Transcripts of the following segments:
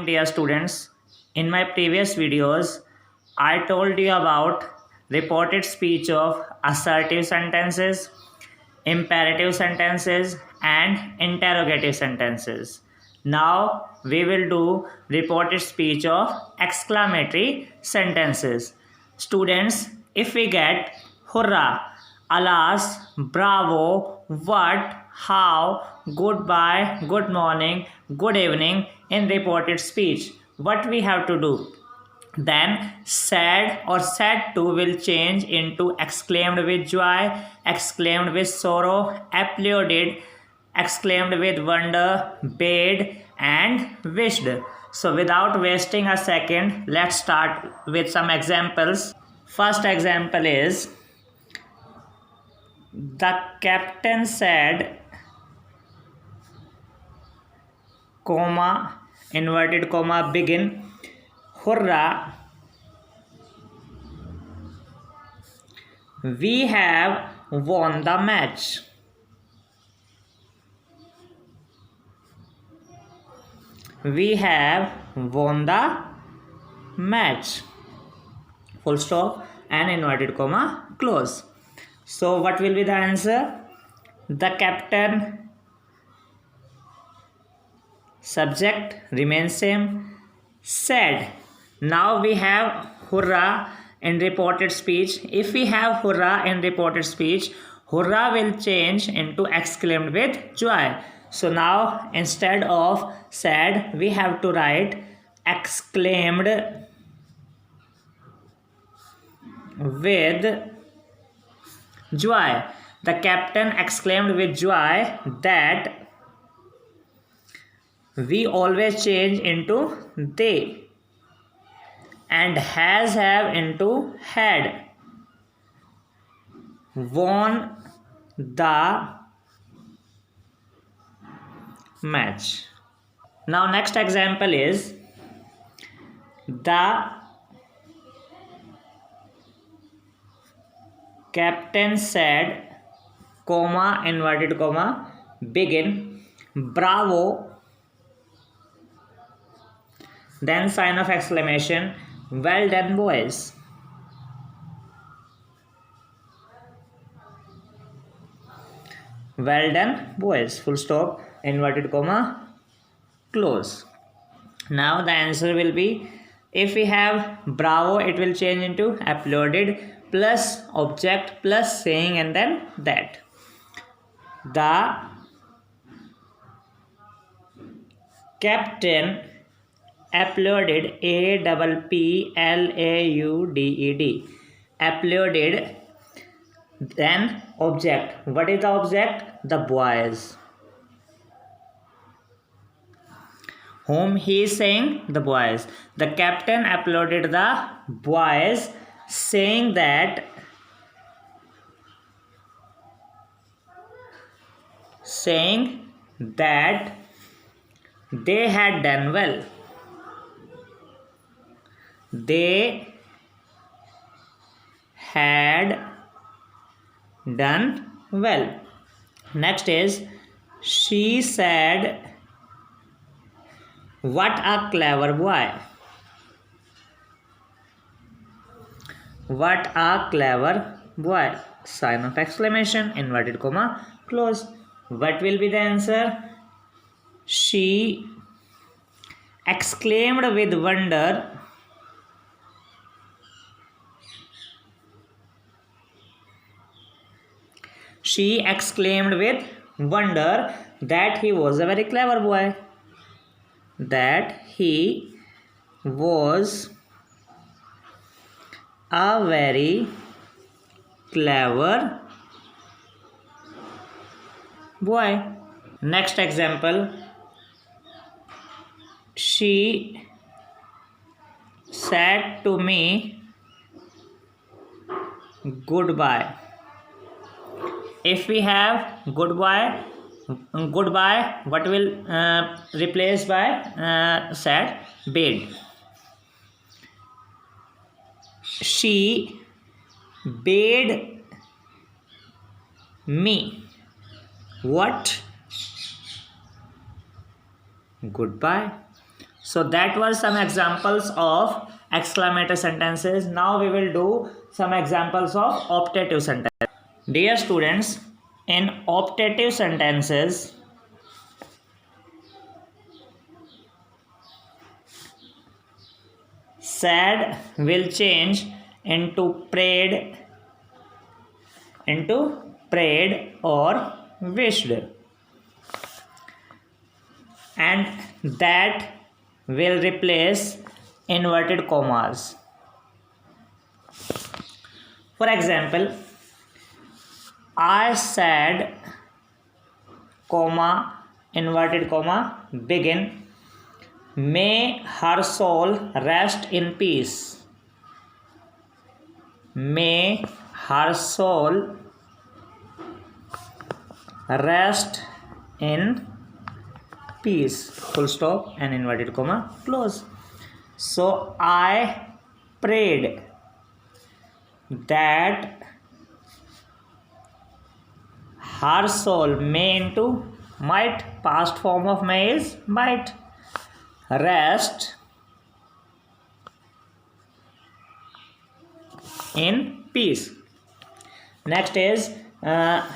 dear students. In my previous videos, I told you about reported speech of assertive sentences, imperative sentences, and interrogative sentences. Now we will do reported speech of exclamatory sentences. Students, if we get hurrah, alas, bravo, what, how, goodbye, good morning, good evening in reported speech, what we have to do? Then sad or sad to will change into exclaimed with joy, exclaimed with sorrow, applauded, exclaimed with wonder, bade, and wished. So without wasting a second, let's start with some examples. First example is the captain said, comma, inverted comma, begin, hurrah, we have won the match. We have won the match. Full stop and inverted comma close. So what will be the answer? The captain, subject remains same, said. Now we have hurrah in reported speech. If we have hurrah in reported speech, hurrah will change into exclaimed with joy. So now instead of said, we have to write exclaimed with joy. The captain exclaimed with joy that we always change into they, and has have into had, won the match. Now next example is the captain said, comma, inverted comma, begin, bravo, then sign of exclamation, well done boys. Well done boys, full stop, inverted comma, close. Now the answer will be, if we have bravo, it will change into applauded plus object plus saying and then that. The captain applauded, applauded, applauded, then object. What is the object? The boys. Whom he is saying? The boys. The captain applauded the boys, saying that they had done well. They had done well. Next is, she said, what a clever boy. What a clever boy. Sign of exclamation, inverted comma, close. What will be the answer? She exclaimed with wonder, she exclaimed with wonder that he was a very clever boy. That he was a very clever boy. Next example, she said to me goodbye. If we have goodbye, what will replace by said? Bade. She bade me what? Goodbye. So that were some examples of exclamatory sentences. Now we will do some examples of optative sentences. Dear students, in optative sentences, sad will change into prayed or wished, and that will replace inverted commas. For example, I said, comma, inverted comma, begin, may her soul rest in peace. May her soul rest in peace, full stop and inverted comma, close. So I prayed that her soul, may into might, past form of may is might, rest in peace. Next is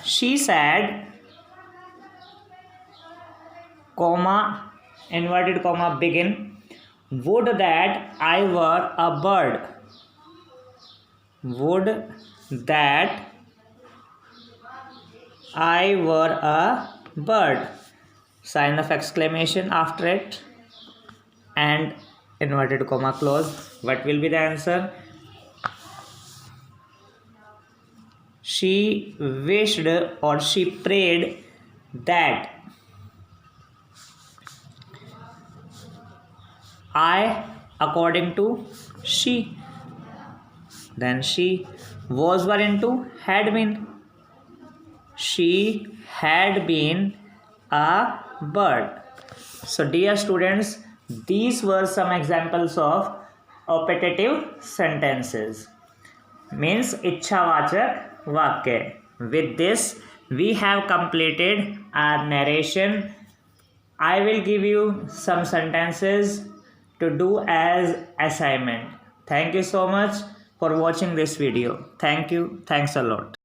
she said, comma, inverted comma, begin, would that I were a bird. Would that I were a bird, sign of exclamation after it and inverted comma, close. What will be the answer? She wished or she prayed that I, according to she, then she, was were into had been, she had been a bird. So dear students, these were some examples of optative sentences, means इच्छावाचक वाक्य. With this we have completed our narration. I will give you some sentences to do as assignment. Thank you so much for watching this video. Thank you. Thanks a lot.